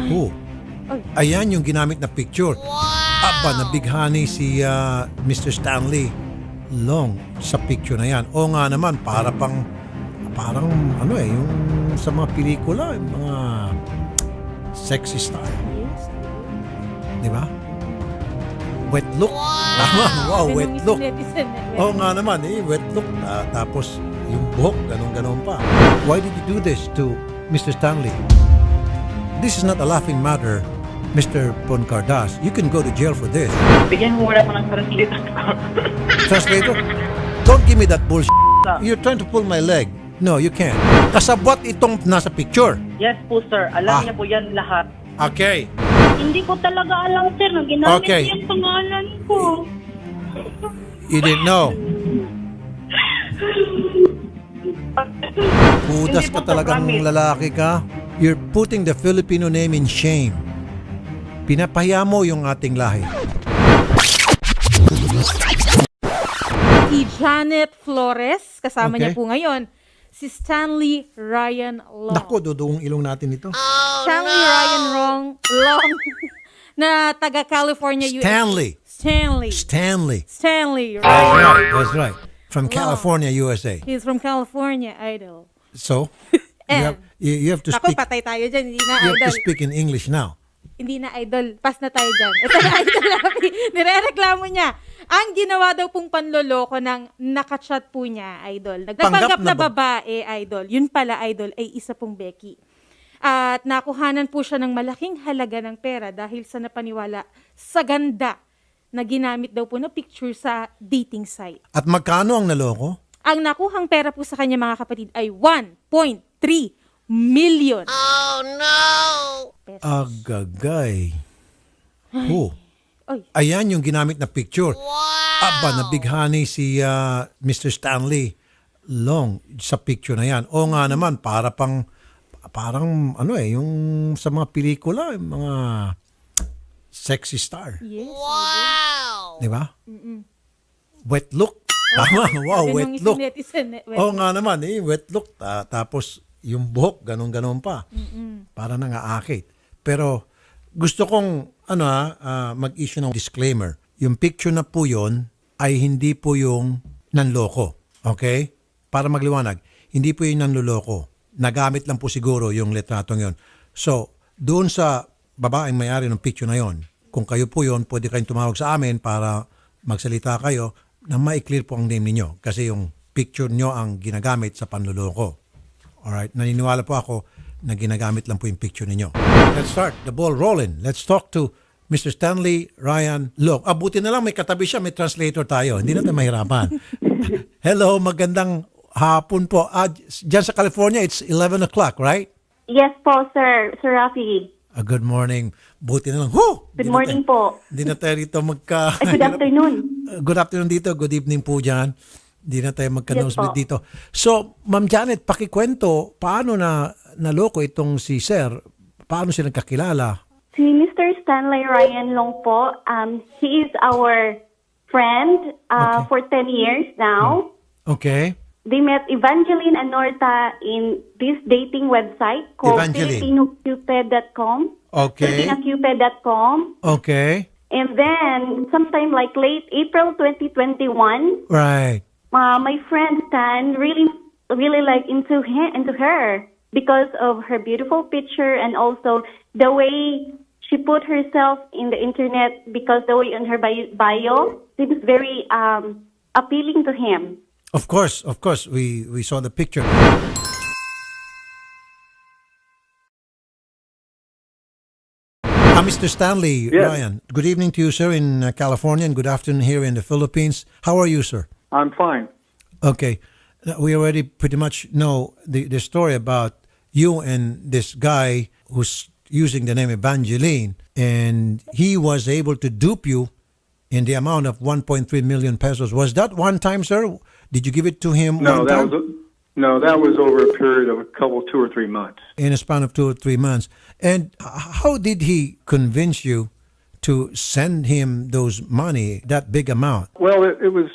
Oh. Ayan yung ginamit na picture. Aba, nabighani si Mr. Stanley Long sa picture na yan. O nga naman, parang ano yung sa mga pelikula, yung mga sexy star. Di ba? Wet look. Tama, wow, wet look. O nga naman, wet look. Tapos yung buhok, ganun pa. Why did you do this to Mr. Stanley? This is not a laughing matter, Mr. Poncardas. You can go to jail for this. Bigyan mo muna ko ng translator. Translator? Don't give me that bullshit. You're trying to pull my leg. No, you can't. Kasabwat itong nasa picture. Yes po, sir. Alam niya po yan lahat. Okay. Hindi ko talaga alam, sir, na ginamit Okay. yung pangalan ko. You didn't know. Pudas ka talagang lalaki ka. You're putting the Filipino name in shame. Pinapahiya mo yung ating lahi. Si Janet Flores, kasama niya po ngayon, si Stanley Ryan Long. Naku, duduong ilong natin ito. Stanley Ryan Long na taga California, Stanley. Stanley. That's right. From California, USA. He's from California, idol. So, you have to Naku, speak. patay tayo dyan, hindi na You have idol. to speak in English now. Hindi na idol. Pass na tayo dyan. Ito na idol Rafi. Nirereklamo niya. Ang ginawa daw pong panloloko ng nakachat po niya, idol. Nagpanggap na babae, idol. Yun pala, idol, ay isa pong Becky. At nakuhanan po siya ng malaking halaga ng pera dahil sa napaniwala sa ganda na ginamit daw po na picture sa dating site. At magkano ang naloko? Ang nakuhang pera po sa kanya, mga kapatid, ay 1.3 million. Oh no! Agagay. Oh. Oy. Ayan yung ginamit na picture. Wow! Aba, nabighani si Mr. Stanley Long sa picture na yan. O nga naman, parang ano yung sa mga pelikula, yung mga sexy star. Yes. Wow! Di ba? Wet look. Tama, wow, wet look. O nga naman, wet look. Tapos yung buhok, ganun pa. Para nang aakit. Pero gusto kong mag-issue ng disclaimer. Yung picture na po yun ay hindi po yung nanloko. Okay? Para magliwanag, hindi po yung nanloloko. Nagamit lang po siguro yung litratong yun. So, doon sa babaeng may-ari ng picture na yon, kung kayo po yun, pwede kayong tumawag sa amin para magsalita kayo na ma-clear po ang name ninyo. Kasi yung picture nyo ang ginagamit sa panloloko. Alright? Naniniwala po ako na ginagamit lang po yung picture ninyo. Let's start the ball rolling. Let's talk to Mr. Stanley Ryan Long. Buti na lang may katabi siya, may translator tayo. Hindi natin mahirapan. Hello, magandang hapon po. Diyan sa California, it's 11 o'clock, right? Yes po, sir. Sir Rafi. Good morning. Buti na lang. Good morning po. Hindi na tayo dito Good afternoon. Good afternoon dito. Good evening po dyan. Hindi na tayo magka-nosebleed dito. So, Ma'am Janet, pakikwento, paano naloko itong si Sir? Paano siya nagkakilala? Si Mr. Stanley Ryan Long po, he is our friend for 10 years now. Okay. They met Evangeline and Norta in this dating website called FilipinoCupid.com. Okay. FilipinoCupid.com. Okay. And then, sometime like late April 2021, Right. my friend Stan really like into her because of her beautiful picture and also the way she put herself in the internet, because the way on her bio seems very appealing to him. Of course. We saw the picture. Mr. Stanley Ryan, good evening to you, sir, in California, and good afternoon here in the Philippines. How are you, sir? I'm fine. Okay. We already pretty much know the story about you and this guy who's using the name Evangeline, and he was able to dupe you in the amount of 1.3 million pesos. Was that one time, sir? Did you give it to him No, one that time? that was over a period of 2 or 3 months. In a span of 2 or 3 months. And how did he convince you to send him those money, that big amount? Well, it was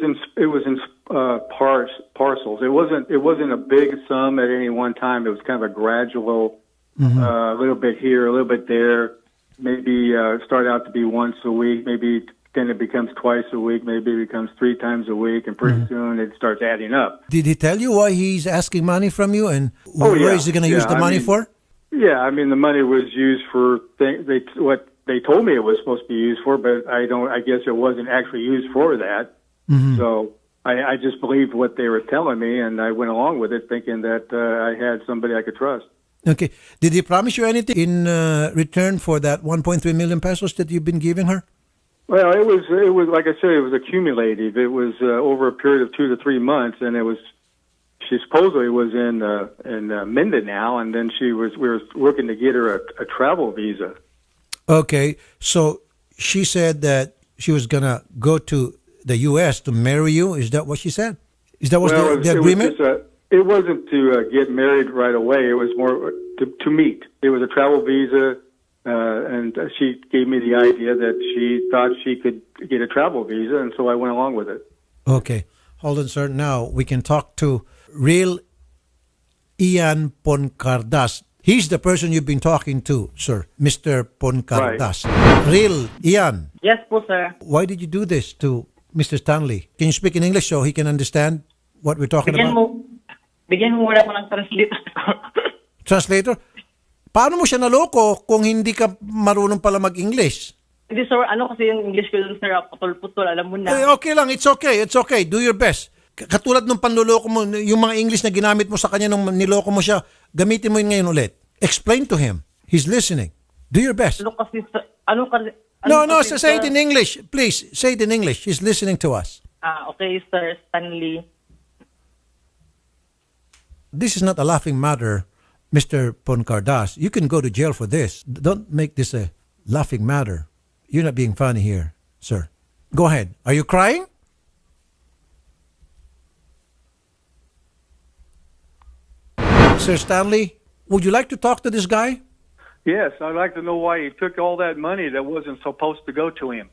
in parcels. It wasn't a big sum at any one time. It was kind of a gradual a little bit here, a little bit there. Maybe start out to be once a week, maybe then it becomes twice a week, maybe it becomes 3 times a week, and pretty soon it starts adding up. Did he tell you why he's asking money from you, and where is he going to use the money for? Yeah, I mean the money was used for what they told me it was supposed to be used for, but I guess it wasn't actually used for that. So I just believed what they were telling me, and I went along with it, thinking that I had somebody I could trust. Okay. Did he promise you anything in return for that 1.3 million pesos that you've been giving her? Well, it was like I said, it was accumulative. It was over a period of 2 to 3 months, and she supposedly was in Mindanao, and then we were working to get her a travel visa. Okay, so she said that she was gonna go to the U.S. to marry you. Is that what she said? Is that the agreement? It wasn't to get married right away. It was more to meet. It was a travel visa. And she gave me the idea that she thought she could get a travel visa, and so I went along with it. Okay. Hold on, sir. Now we can talk to real Ian Poncardas. He's the person you've been talking to, sir, Mr. Poncardas. Right. Real Ian. Yes po, sir. Why did you do this to Mr. Stanley? Can you speak in English so he can understand what we're talking about? Bigyan mo muna ko ng translator. Translator? Paano mo siya naloko kung hindi ka marunong pala mag-English? Hindi, sir. Kasi yung English ko dun, sir, putol-putol. Alam mo na. Okay lang. It's okay. Do your best. Katulad nung panluloko mo, yung mga English na ginamit mo sa kanya nung niloko mo siya, gamitin mo yun ngayon ulit. Explain to him. He's listening. Do your best. No, say it in English. Please, say it in English. He's listening to us. Okay, sir. Stanley. This is not a laughing matter, Mr. Poncardas. You can go to jail for this. Don't make this a laughing matter. You're not being funny here, sir. Go ahead. Are you crying? Sir Stanley, would you like to talk to this guy? Yes, I'd like to know why he took all that money that wasn't supposed to go to him.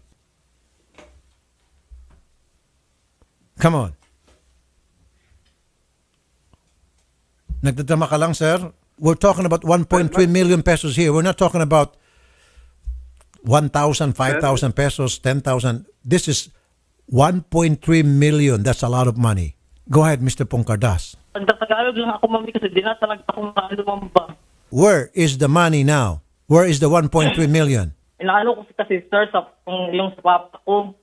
Come on. Nagdadama ka lang, sir. We're talking about 1.3 million pesos here. We're not talking about 1,000, 5,000 pesos, 10,000. This is 1.3 million. That's a lot of money. Go ahead, Mr. Poncardas. Nagtatagalog lang ako, mami, kasi di na talaga akong lumamba. Where is the money now? Where is the 1.3 million? Inaano ko kasi, sir, yung sa papa ko.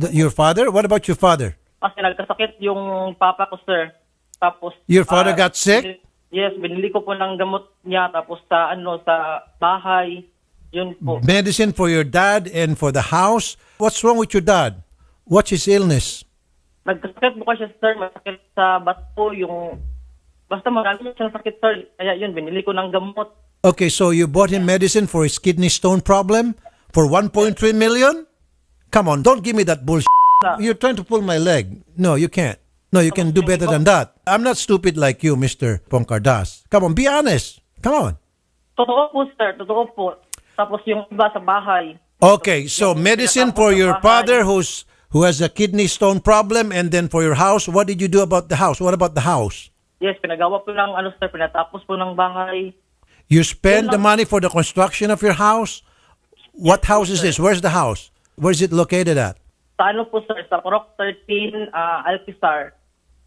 Your father? What about your father? Kasi nagkasakit yung papa ko, sir. Tapos your father got sick? Yes, binili ko po ng gamot niya tapos sa bahay. Yun po. Medicine for your dad and for the house. What's wrong with your dad? What's his illness? Nagkasakit po siya, sir. Masakit sa bato basta marami siyang sakit, sir. Kaya yun, binili ko ng gamot. Okay, so you bought him medicine for his kidney stone problem for 1.3 million? Come on, don't give me that bullshit. You're trying to pull my leg. No, you can't. No, you can do better than that. I'm not stupid like you, Mr. Poncardas. Come on, be honest. Come on. Totoo po, sir. Totoo po. Tapos yung iba sa bahay. Okay, so medicine for your father who has a kidney stone problem, and then for your house, what did you do about the house? What about the house? Yes, pinagawa po ng sir, pinatapos po ng bahay. You spend the money for the construction of your house? What house is this? Where's the house? Where's it located at? Sa po, sir, sa Corok 13, Alpisar,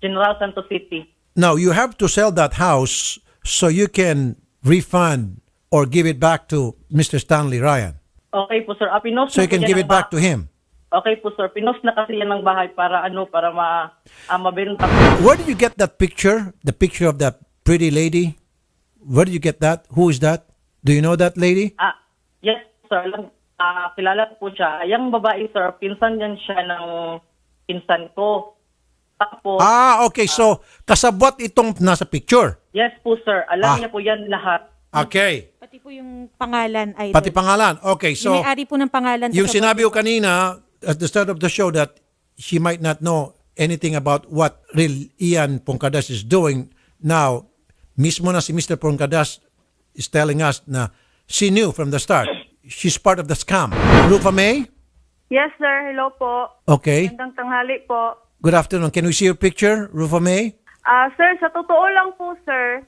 General Santos City. Now, you have to sell that house so you can refund or give it back to Mr. Stanley Ryan. Okay po, sir. So you can give it back to him. Okay po, sir. Pinos na kasi yan ng bahay para mabenta. Where did you get that picture? The picture of that pretty lady? Where did you get that? Who is that? Do you know that lady? Yes, sir. Kilala ko po siya. Yung babae, sir, pinsan yan siya ng pinsan ko. Tapos, okay. So, kasabwat itong nasa picture? Yes po, sir. Alam niya po yan lahat. Okay. Pati po yung pangalan, idol. Pati pangalan. Okay, so yung may-ari po ng pangalan. Yung sinabi ko kanina at the start of the show that she might not know anything about what real Ian Poncardas is doing. Now, mismo na si Mr. Poncardas is telling us na she knew from the start. She's part of the scam. Rufa May? Yes, sir. Hello po. Okay. Magandang tanghali po. Good afternoon. Can we see your picture, Rufa May? Sir, sa totoo lang po, sir,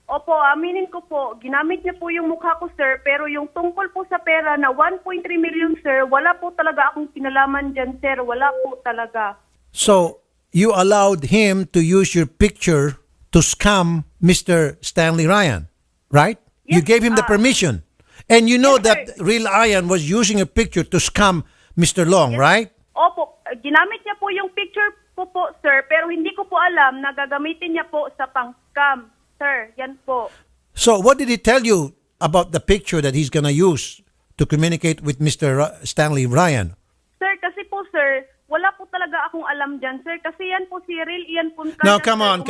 Opo, aminin ko po, ginamit niya po yung mukha ko, sir, pero yung tungkol po sa pera na 1.3 million, sir, wala po talaga akong kinalaman dyan, sir. Wala po talaga. So, you allowed him to use your picture to scam Mr. Stanley Ryan, right? You Yes, gave him the permission. And you know yes, that sir. Real Ryan was using a picture to scam Mr. Long, right? Opo, ginamit niya po yung picture ko po, sir, pero hindi ko po alam na gagamitin niya po sa pang-scam, sir. Yan po. So, what did he tell you about the picture that he's gonna use to communicate with Mr. Stanley Ryan? Sir, kasi po, sir, wala po talaga akong alam dyan, sir. Kasi yan po si Real Ian Punca. Now, come on.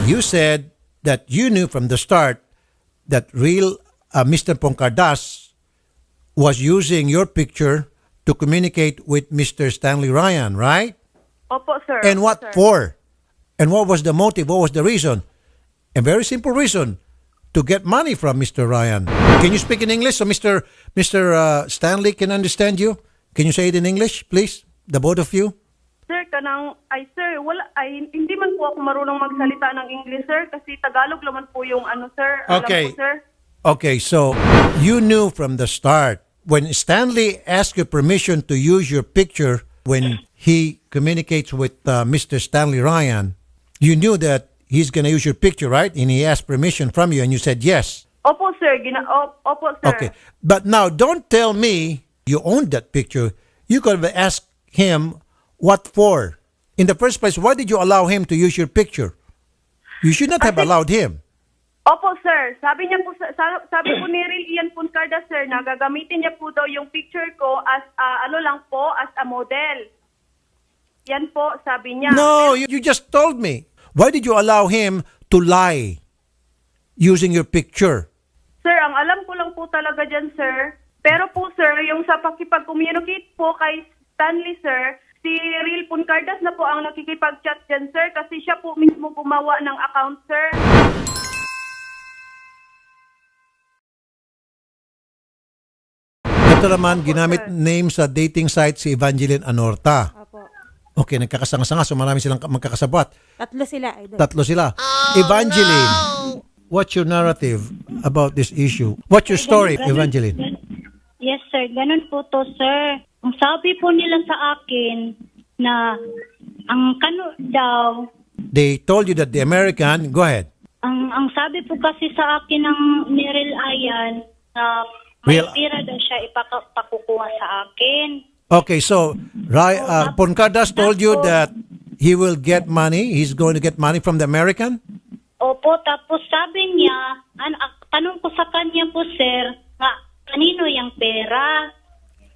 You said that you knew from the start that real Mr. Poncardas was using your picture to communicate with Mr. Stanley Ryan, right? Opo, sir. And what Opo, sir. for? And what was the motive? What was the reason? A very simple reason, to get money from Mr. Ryan. Can you speak in English so Mr. Stanley can understand you? Can you say it in English, please? The both of you? Sir, sir, hindi man po ako marunong magsalita ng English, sir, kasi Tagalog naman po yung sir. Okay. Alam po, sir. Okay, so you knew from the start when Stanley asked you permission to use your picture when he communicates with Mr. Stanley Ryan, you knew that he's going to use your picture, right? And he asked permission from you and you said yes. Opo, sir. Opo, sir. Okay. But now, don't tell me you owned that picture. You could have asked him what for. In the first place, why did you allow him to use your picture? You should not have allowed him. Opo, sir. Sabi niya po, sabi po ni Real Ian Puncarda, sir, na gagamitin niya po daw yung picture ko as, as a model. Yan po, sabi niya. No, you just told me. Why did you allow him to lie using your picture? Sir, ang alam ko lang po talaga dyan, sir. Pero po, sir, yung sa pakipag-communicate po kay Stanley, sir, si Real Puncardas na po ang nakikipag-chat dyan, sir, kasi siya po mismo gumawa ng account, sir. Ito naman, ginamit name sa dating site si Evangeline Anorta. Opo. Okay, nagkakasanga-sanga, so marami silang magkakasabwat. Tatlo sila, idol. Tatlo sila. Evangeline, what's your narrative about this issue? What's your story, Evangeline? Yes, sir. Ganun po to, sir. Ang sabi po nila sa akin na ang Kano daw, They told you that the American, go ahead. ang sabi po kasi sa akin ng ni Real Ian na may Real- pira daw siya ipakukuha sa akin. Okay, so Poncardas told you that he will get money. He's going to get money from the American? Opo, tapos sabi niya, tanong ko sa kanya po, sir, nga, kanino yung pera?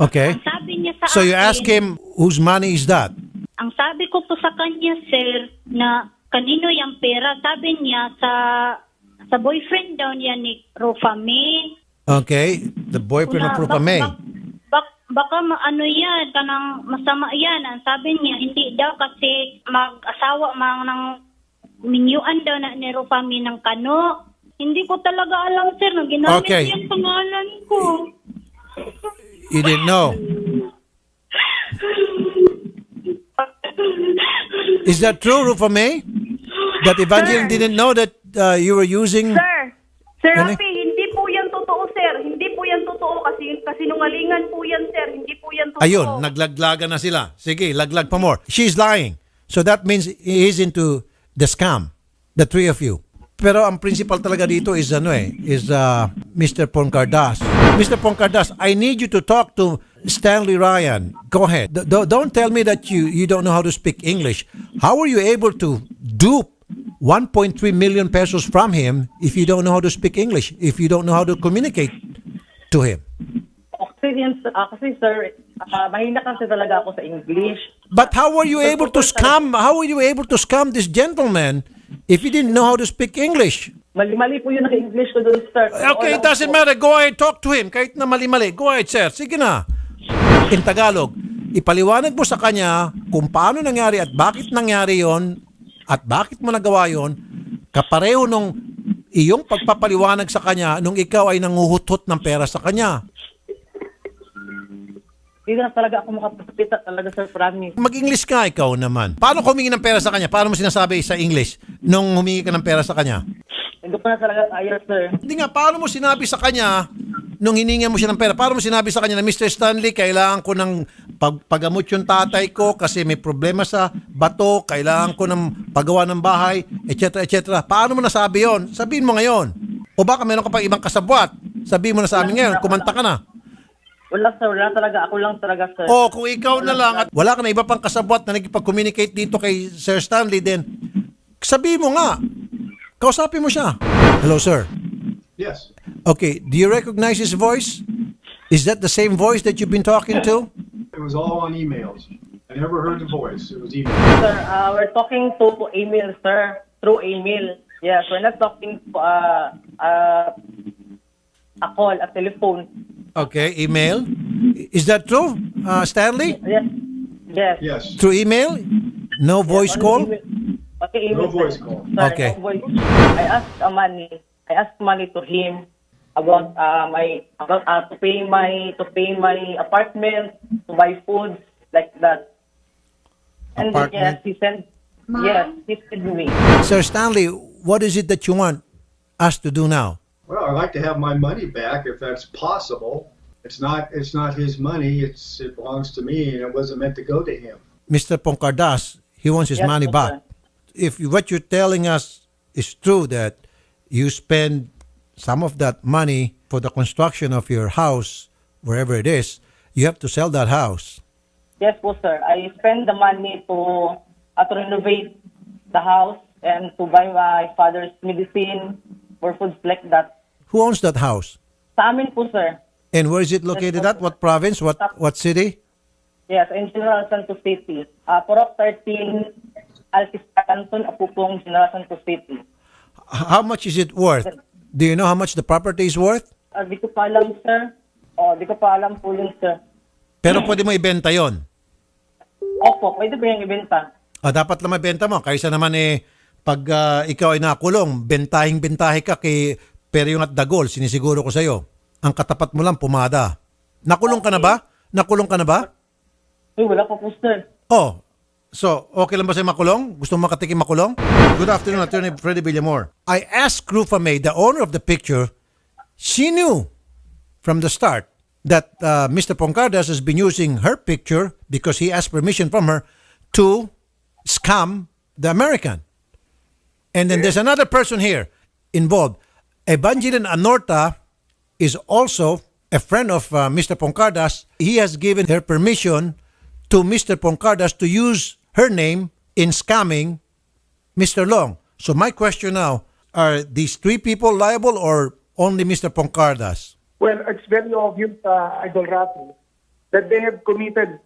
Okay. Ang sabi niya sa So you akin, ask him, whose money is that? ang sabi ko po sa kanya, sir, na kanino yung pera? Sabi niya sa boyfriend daw niya ni Rufami. Okay, the boyfriend of Rupa May. Baka ano yan, kanang masama yan. Ang sabi niya, hindi daw kasi mag-asawa ng minyuan daw na ni Rufami ng Kano. Hindi ko talaga alam, sir, na ginamit Okay. yung pangalan ko. You didn't know. Is that true, Rupa May? That Evangeline didn't know that you were using... Sir Ano? Rafi, hindi po yan totoo, sir. Hindi po yan totoo kasi nungalingan po yan, sir. Hindi po yan totoo. Ayun, naglaglagan na sila. Sige, laglag pa more. She's lying. So that means he is into the scam. The three of you. Pero ang principal talaga dito is Mr. Poncardas. Mr. Poncardas, I need you to talk to Stanley Ryan. Go ahead. Don't tell me that you don't know how to speak English. How are you able to dupe 1.3 million pesos from him if you don't know how to speak English, if you don't know how to communicate to him? Kasi sir, mahina kasi talaga ako sa English. But how were you able to scam? How were you able to scam this gentleman if you didn't know how to speak English? Mali-mali po yung naka-English ko doon, sir. Okay, it doesn't matter. Go ahead, talk to him. Kahit na mali-mali. Go ahead, sir. Sige na. In Tagalog, ipaliwanag mo sa kanya kung paano nangyari at bakit nangyari yon at bakit mo nagawa yon, kapareho nung iyong pagpapaliwanag sa kanya nung ikaw ay nanguhutot ng pera sa kanya. Hindi na talaga ako makapagpita talaga, sir, promise. Mag-English ka ikaw naman. Paano humingi ng pera sa kanya? Paano mo sinasabi sa English nung humingi ka ng pera sa kanya? Hindi ko na talaga kaya, sir. Hindi nga, paano mo sinabi sa kanya, nung hiningan mo siya ng pera, paano mo sinabi sa kanya na, Mr. Stanley, kailangan ko ng paggamot yung tatay ko kasi may problema sa bato, kailangan ko ng paggawa ng bahay, etc. etc. Paano mo nasabi yon? Sabihin mo ngayon. O baka meron ka pang ibang kasabwat. Sabihin mo na sa amin ngayon, kumanta ka na. Wala, sir. Wala talaga. Ako lang talaga, sir. O kung ikaw na lang at wala ka na iba pang kasabwat na nagpag-communicate dito kay Sir Stanley, then sabihin mo nga. Kausapin mo siya. Hello, sir. Yes. Okay, do you recognize his voice? Is that the same voice that you've been talking to? It was all on emails. I never heard the voice. It was email. Sir, we're talking to email, sir. Through email. Yes, we're not talking a call, a telephone. Okay, email. Is that true, Stanley? Yes. Yes. Yes. Through email? No voice On call? email. Okay, email, No voice sir. call. Sir, Okay. no voice. I asked money to him about to pay my apartment, to buy food, like that. And then, yes, Apartment? he sent me. Sir Stanley, what is it that you want us to do now? Well, I'd like to have my money back if that's possible. It's not his money. It belongs to me, and it wasn't meant to go to him. Mr. Pongcardas, he wants his Yes, money sir. back. If what you're telling us is true, that you spend some of that money for the construction of your house, wherever it is, you have to sell that house. Yes po, sir. I spend the money to renovate the house and to buy my father's medicine or foods like that. Who owns that house? Sa amin po, sir. And where is it located at? What province? What city? Yes, in General Santos City. Purok 13, Alquista Canton, Apupong, General Santos City. How much is it worth? Do you know how much the property is worth? Di ko pa alam, sir. Di ko pa alam po yun, sir. Pero pwede mo ibenta yon. Opo, pwede ba yung ibenta? Dapat lang mabenta mo. Kaysa naman pag ikaw ay nakulong, bentahe ka kay Peryong at Dagol, sinisiguro ko sa'yo. Ang katapat mo lang, pumada. Nakulong ka na ba? Nakulong ka na ba? Wala pa po, sir. Oh, so okay lang ba sa'yo makulong? Gusto mo makatikim makulong? Good afternoon, Attorney Freddy Villamor. I asked Rufa May, the owner of the picture, she knew from the start that Mr. Pongcardas has been using her picture because he asked permission from her to scam the American. And then there's another person here involved. Evangeline Anorta is also a friend of Mr. Pongcardas. He has given her permission to Mr. Pongcardas to use her name in scamming Mr. Long. So my question now, are these three people liable or only Mr. Pongcardas? Well, it's very obvious, Idol Rafi, that they have committed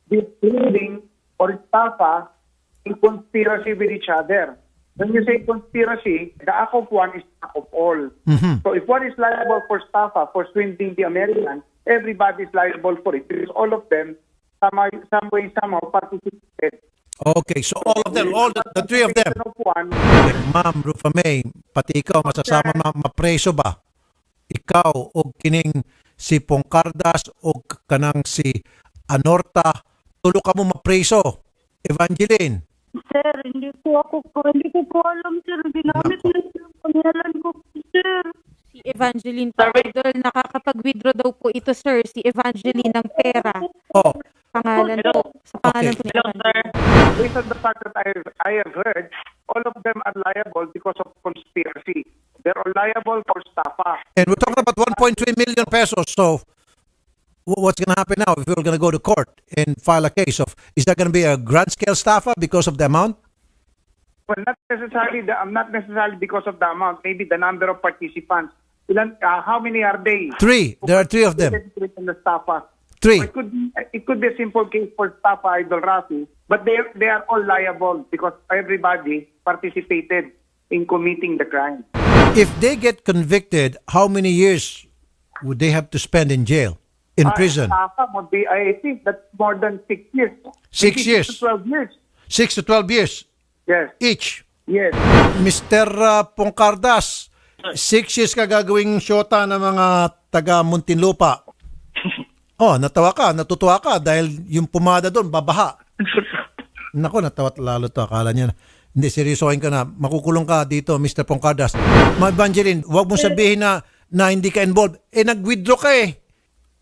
this stealing or estafa in conspiracy with each other. When you say conspiracy, the act of one is the act of all. So if one is liable for estafa, for swindling the American, everybody is liable for it because all of them, some way, somehow participated. Okay, so all of them, all the three of them. Okay, Ma'am Rufa May, pati ikaw masasama mapreso ba? Ikaw o kining si Pongcardas o kanang si Anorta, tulo ka mo mapreso. Evangeline. Sir, hindi ko po alam, sir. Ginamit na yung pangalan ko, sir. Si Evangeline po, idol, nakakapag-withdraw daw po ito, sir, si Evangeline ng pera. Oh, Pangalan po. Sa pangalan po ni Hello, sir. Evangeline. Based on the fact that I have heard, all of them are liable because of conspiracy. They're all liable for estafa. and we're talking about 1.3 million pesos. So what's going to happen now if we're going to go to court and file a case of, is that going to be a grand scale estafa because of the amount? Well, not necessarily because of the amount. Maybe the number of participants. How many are they? Three. There are three of them. In the estafa. Three. It could be a simple case for estafa, Idol Rafi, but they are all liable because everybody participated in committing the crime. If they get convicted, how many years would they have to spend in jail, in prison? Estafa would be, I think that's more than 6 years. 6 Maybe years. 6 to 12 years. 6 to 12 years Yes. each. Yes. Mr. Pongcardas, 6 years ka gagawing syota ng mga taga Muntinlupa. Oh, natutuwa ka dahil yung pumada doon, babaha. Nako, natawa lalo to. Akala niya, Hindi, seryosohin ka na. Makukulong ka dito, Mr. Pongcardas. Ma Evangeline, wag mo sabihin na hindi ka involved. Nag-withdraw ka eh.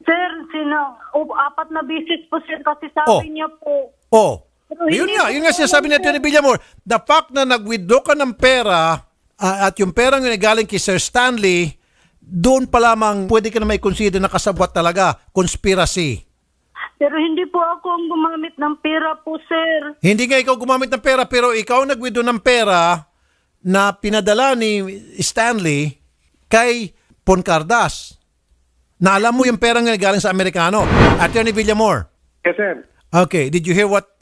Sir, 4 na beses po sir kasi sabi niya po. Pero Yun hindi nga sinasabi ni Atty. Villamor. The fact na nag-withdraw ka ng pera at yung perang yun ay galing kay Sir Stanley, doon pa lamang pwede ka na may consider na kasabwat talaga, conspiracy. Pero hindi po ako ang gumamit ng pera po, sir. Hindi nga ikaw gumamit ng pera, pero ikaw nag-withdraw ng pera na pinadala ni Stanley kay Pongcardas. Na alam mo yung perang nga galing sa Amerikano. Atty. Villamor. Yes, sir. Okay, did you hear what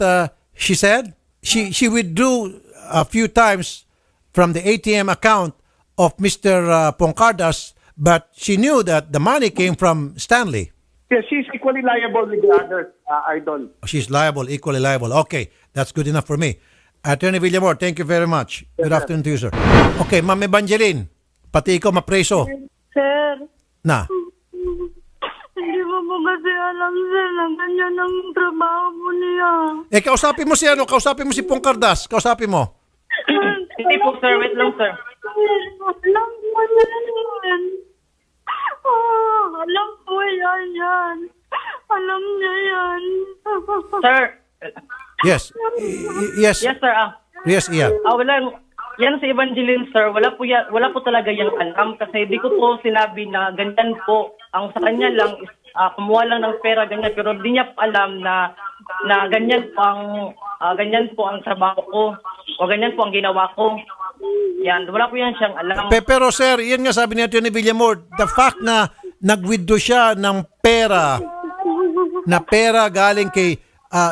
she said? She withdrew a few times from the ATM account of Mr. Pongcardas, but she knew that the money came from Stanley. Yes, she's equally liable with the others, Idol. She's liable, equally liable. Okay, that's good enough for me. Atty. Villamor, thank you very much. Good afternoon to you, sir. Okay, Ma'am Evangeline, pati ikaw mapreso. Sir, Na. hindi mo po kasi alam, sir, na ganyan ang trabaho po niya. Kausapin mo si kausapin mo si Pongcardas, kausapin mo. Hindi po, sir. Wait lang, sir. Alam po yan. Alam po yan. Alam niya yan. Sir. Yes. Yes. Yes, sir. Yes, Ian. Wala. Yan si Evangeline, sir. Wala po talaga yung alam kasi di ko po sinabi na ganyan po. Ang sa kanya lang is kumuha lang ng pera ganyan pero di niya alam na ganyan po ang trabaho ko o ganyan po ang ginawa ko. Yan, wala po yan siyang alam. Pero sir, yan nga sabi ni Atty. Villamor, the fact na nag-withdraw siya ng pera galing kay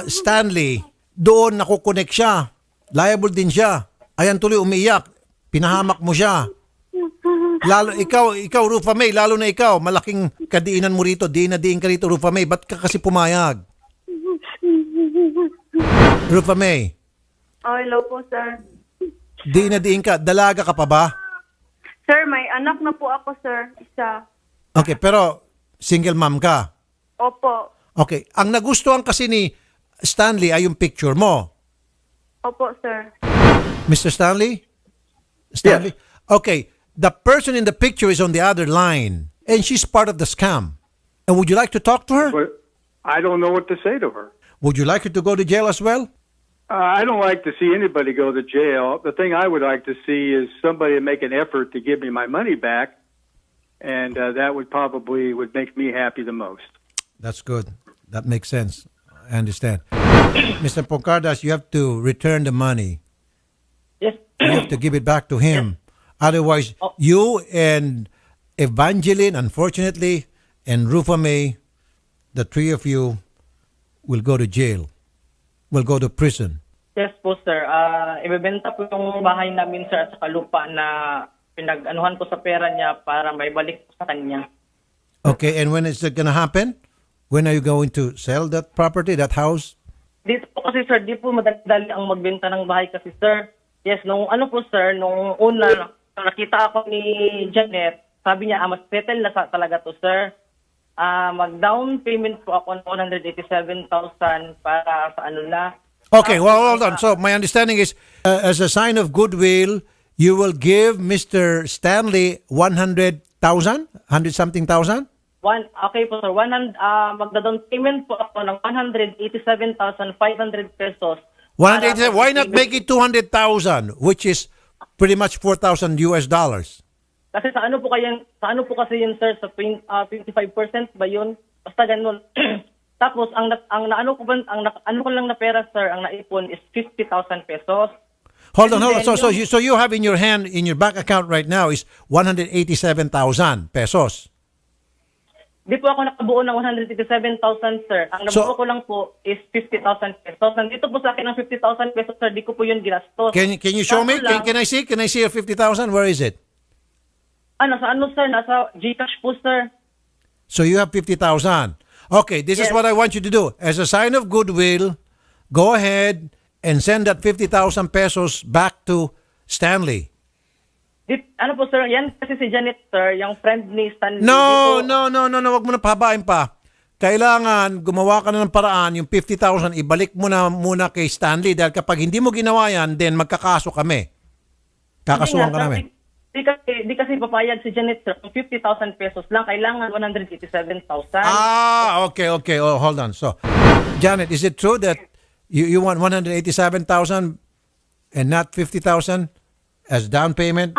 Stanley, doon nakukonek siya. Liable din siya. Ayan tuloy umiiyak. Pinahamak mo siya. Lalo ikaw Rufa May, lalo na ikaw, malaking kadiinan mo rito, diin ka rito Rufa May. Ba't ka kasi pumayag? Rufa May. Hello po, sir. Diin ka. Dalaga ka pa ba? Sir, may anak na po ako, sir. Isa. Okay, pero single mom ka? Opo. Okay. Ang nagustuhan kasi ni Stanley ay yung picture mo. Opo, sir. Mr. Stanley? Stanley? Yes. Okay. The person in the picture is on the other line, and she's part of the scam. And would you like to talk to her? But I don't know what to say to her. Would you like her to go to jail as well? I don't like to see anybody go to jail. The thing I would like to see is somebody make an effort to give me my money back, and that would make me happy the most. That's good. That makes sense. I understand. Mr. Pongcardas, you have to return the money. Yes. You have to give it back to him. Yes. Otherwise, you and Evangeline, unfortunately, and Rufa May, the three of you, will go to jail. Will go to prison. Yes po, sir. Ibebenta po yung bahay namin, sir, at saka lupa na pinag-anuhan ko sa pera niya para may balik po sa kanya. Okay, and when is it gonna happen? When are you going to sell that property, that house? Dito po kasi, sir, di po madali ang magbenta ng bahay kasi, sir. Yes, nung una, nakita ako ni Janet, sabi niya, mas settle na talaga to, sir. Mag-down payment po ako ng 187,000 para sa Okay, well, hold on. So, my understanding is, as a sign of goodwill, you will give Mr. Stanley 100,000? 100-something thousand? Okay po, sir. Magda-down payment po ako ng 187,500 pesos. 187. Why not make it 200,000, which is pretty much $4,000 US. Kasi sa ano po kasi yun, sir, sa 25% ba yun? Basta ganun. Tapos ang naano ko lang na pera, sir, ang naipon is 50,000 pesos. Hold on. So you have in your bank account right now is 187,000 pesos. Di po ako nakabuo ng 187,000, sir. Ang nabuo ko lang po is 50,000 pesos. Nandito po sa akin ng 50,000 pesos, sir. Di ko po yun ginastos. Can you show me? Can I see? Can I see your 50,000? Where is it? Sir? Nasa GCash po, sir. So you have 50,000. Okay, this is what I want you to do. As a sign of goodwill, go ahead and send that 50,000 pesos back to Stanley. Po, sir? Yan kasi si Janet, sir, yung friend ni Stanley. No. Wag mo na pahabain pa. kailangan gumawa ka na ng paraan, yung 50,000, ibalik mo na muna kay Stanley dahil kapag hindi mo ginawa yan, then magkakaso kami. Kakasuhan ka namin. Di kasi papayag si Janet, sir. Kung 50,000 pesos lang, kailangan 187,000. Okay. Oh, hold on. So, Janet, is it true that you want 187,000 and not 50,000 as down payment?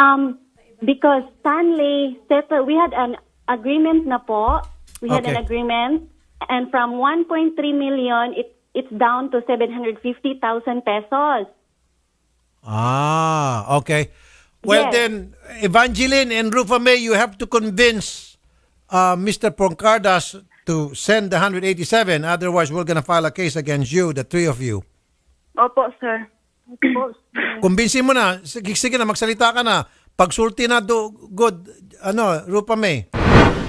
Because Stanley settled, we had an agreement na po. We had an agreement, and from 1.3 million, it's down to 750,000 pesos. Okay. Well, Yes. then, Evangeline and Rufa May, you have to convince Mr. Poncardas to send the 187. Otherwise, we're gonna file a case against you, the three of you. Opo, sir. Opo. Kumbinsin mo na. Sige na, magsalita ka na. Pagsulti na good, Rupa May.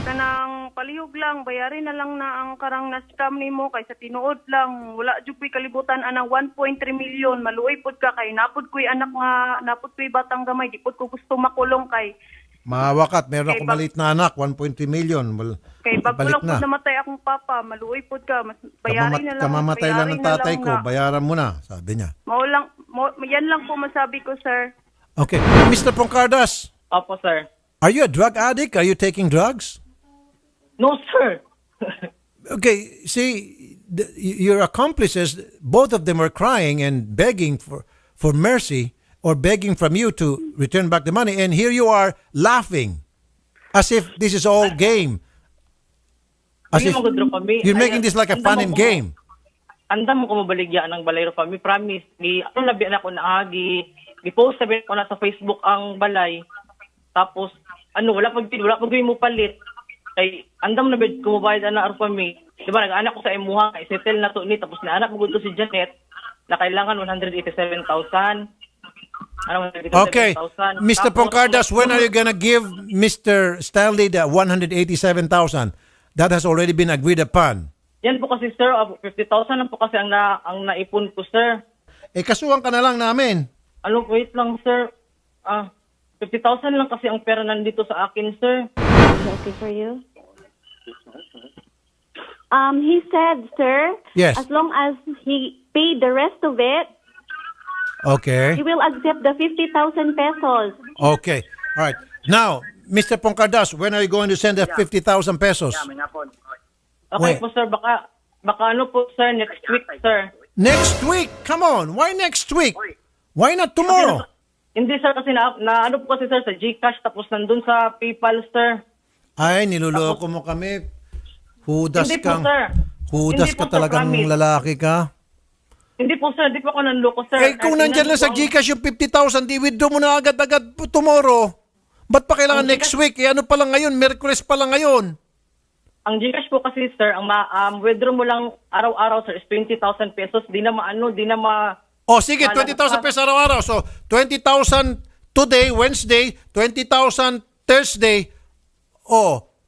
Kanang palihog lang, bayarin na lang na ang karang na-scam ni mo kaysa tinuod lang. Wala jud ko'y kalibutan anang 1.3 million. Maluoy pod ka kay napod ko'y anak nga, napod ko'y batang gamay. Di pod ko gusto makulong kay. Mawakat, meron akong maliit na anak, 1.3 million. Kay bago lang po namatay akong papa, maluoy pod ka. Mas bayarin na lang. Kamamatay lang ng tatay ko, na. bayaran mo na, sabi niya. Yan lang po masabi ko, sir. Okay. Mr. Poncardas, Opo, sir. are you a drug addict? Are you taking drugs? No, sir. Okay, see, your accomplices, both of them were crying and begging for mercy or begging from you to return back the money. And here you are laughing as if this is all game. As if you're making this like a fun and game. Andam mo ko mabaligya ng balay Rupa May. Promise. Labi na ko na i-post sabi ko na sa Facebook ang balay. Tapos, wala pag mo palit. Kay andam na bed ko mabayad na Rupa May. Diba, nag-anak ko sa imuha, settle na to ni, tapos naanak mo gusto si Janet, na kailangan 187,000. Okay. Mr. Poncardas, when are you gonna give Mr. Stanley the 187,000? That has already been agreed upon. Yan po kasi, sir, 50,000 lang po kasi ang naipon ko, sir. Kasuhan ka na lang namin. Wait lang, sir. 50,000 lang kasi ang pera nandito sa akin, sir. Okay for you? He said, sir, Yes. as long as he paid the rest of it, Okay. he will accept the 50,000 pesos. Okay. All right. Now, Mr. Poncardas, when are you going to send the 50,000 pesos? Okay Wait. po, sir. Baka po, sir, next week, sir. Next week? Come on. Why next week? Why not tomorrow? Hindi, sir, kasi po kasi, sir, sa GCash, tapos nandun sa PayPal, sir. Ay, niluloko mo kami. Hudas Hindi po, kang. sir. Hudas Hindi ka po, sir, talagang promise. lalaki ka. Hindi po, sir. Hindi po ako nanloko, sir. Kung nandyan lang sa GCash yung 50,000, di withdraw mo na agad-agad tomorrow. Ba't pa kailangan next week? Ano pa lang ngayon? Merkules pa lang ngayon. Ang GCash po kasi, sir, ang withdraw mo lang araw-araw, sir, is 20,000 pesos. Di na Sige, 20,000 pesos araw-araw. So, 20,000 today, Wednesday, 20,000 Thursday,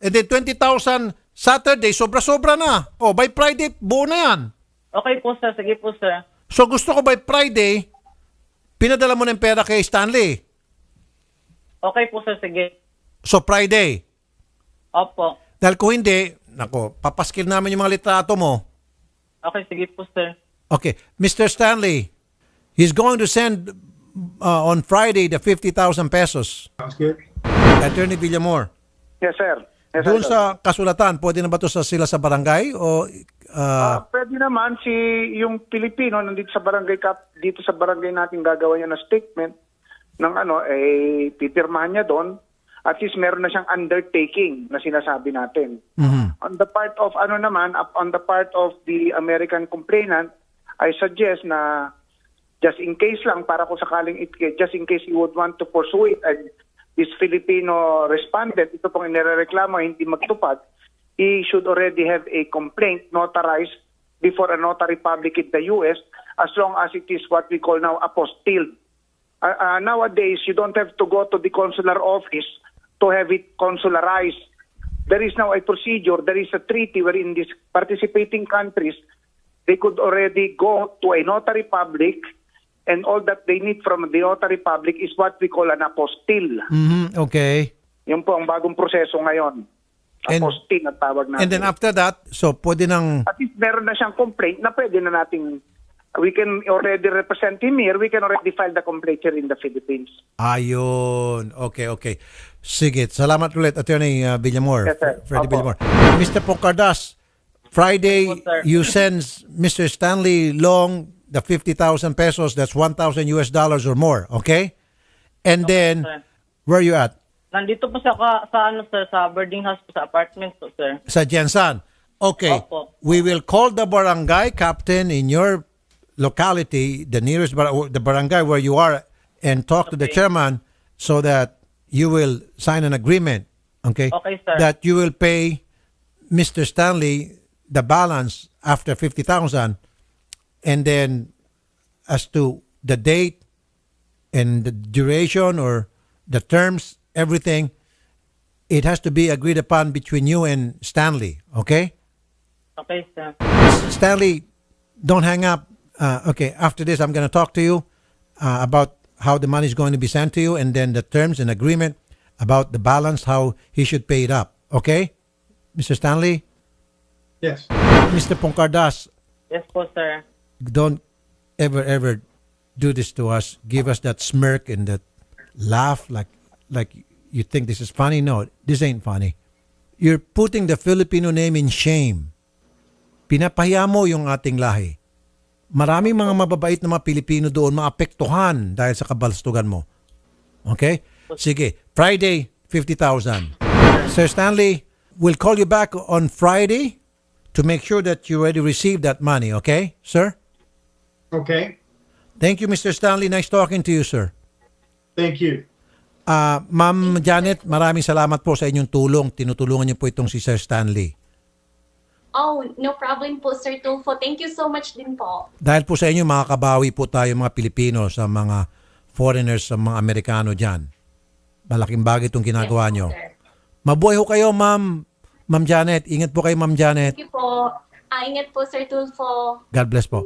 and then 20,000 Saturday, sobra-sobra na. By Friday, buo na yan. Okay po, sir. Sige po, sir. So, gusto ko by Friday, pinadala mo na yung pera kay Stanley. Okay po, sir. Sige. So, Friday. Opo. Dahil kung hindi, papaskil namin yung mga litrato mo. Okay, sige po, sir. Okay, Mr. Stanley, he's going to send on Friday the 50,000 pesos. Sounds good. Attorney Villamor. Yes, sir. Yes, Doon sir. sa kasulatan, pwede na ba ito sila sa barangay o Pwede naman yung Pilipino nandito sa barangay dito sa barangay natin gagawa niya ng statement ng pipirmahan niya doon. At least meron na siyang undertaking na sinasabi natin. On the part of on the part of the American complainant, I suggest na just in case lang para kung sakaling just in case he would want to pursue it and this Filipino respondent, ito pong inireklamo hindi magtupad, he should already have a complaint notarized before a notary public in the U.S. as long as it is what we call now apostilled. Nowadays, you don't have to go to the consular office to have it consularized. There is now a procedure, there is a treaty wherein these participating countries, they could already go to a notary public and all that they need from the notary public is what we call an apostille. Okay. Yun po ang bagong proseso ngayon. posting at tawag natin. And then after that, so pwede nang... At least meron na siyang complaint na pwede na nating, we can already represent him here, we can already file the complaint here in the Philippines. Ayun. Okay. Sige. Salamat ulit, Attorney Villamor. Yes, sir. Freddy Opo. Villamor. Mr. Pocardas, Friday, Yes, sir. you send Mr. Stanley Long the 50,000 pesos, that's $1,000 or more, okay? And then, sir. where you at? Nandito po sa ano sir, sa boarding house po, sa apartment po sir. Sa Jensan. Okay. Opo. We will call the barangay captain in your locality, the nearest the barangay where you are, and talk to the chairman so that you will sign an agreement, okay? Okay, sir. That you will pay Mr. Stanley the balance after 50,000, and then as to the date and the duration or the terms, everything, it has to be agreed upon between you and Stanley, okay? Okay, sir. Stanley, don't hang up. Okay, after this, I'm going to talk to you about how the money is going to be sent to you, and then the terms and agreement about the balance, how he should pay it up. Okay? Mr. Stanley? Yes. Mr. Poncardas, Yes po sir. don't ever do this to us. Give us that smirk and that laugh like you think this is funny. No, this ain't funny. You're putting the Filipino name in shame. Pinapahiya mo yung ating lahi. Maraming mga mababait na mga Pilipino doon maapektuhan dahil sa kabalastugan mo. Okay? Sige. Friday, 50,000. Sir Stanley, we'll call you back on Friday to make sure that you already received that money. Okay, sir? Okay. Thank you, Mr. Stanley. Nice talking to you, sir. Thank you. Ma'am Janet, maraming salamat po sa inyong tulong. Tinutulungan niyo po itong si Sir Stanley. Oh, no problem po, Sir Tulfo. Thank you so much din po. Dahil po sa inyo, makakabawi po tayo mga Pilipino sa mga foreigners, sa mga Amerikano dyan. Malaking bagay itong ginagawa Yes, nyo. sir. Mabuhay ho kayo, Ma'am Janet. Ingat po kayo, Ma'am Janet. Thank you po. Ingat po, Sir Tulfo. God bless po.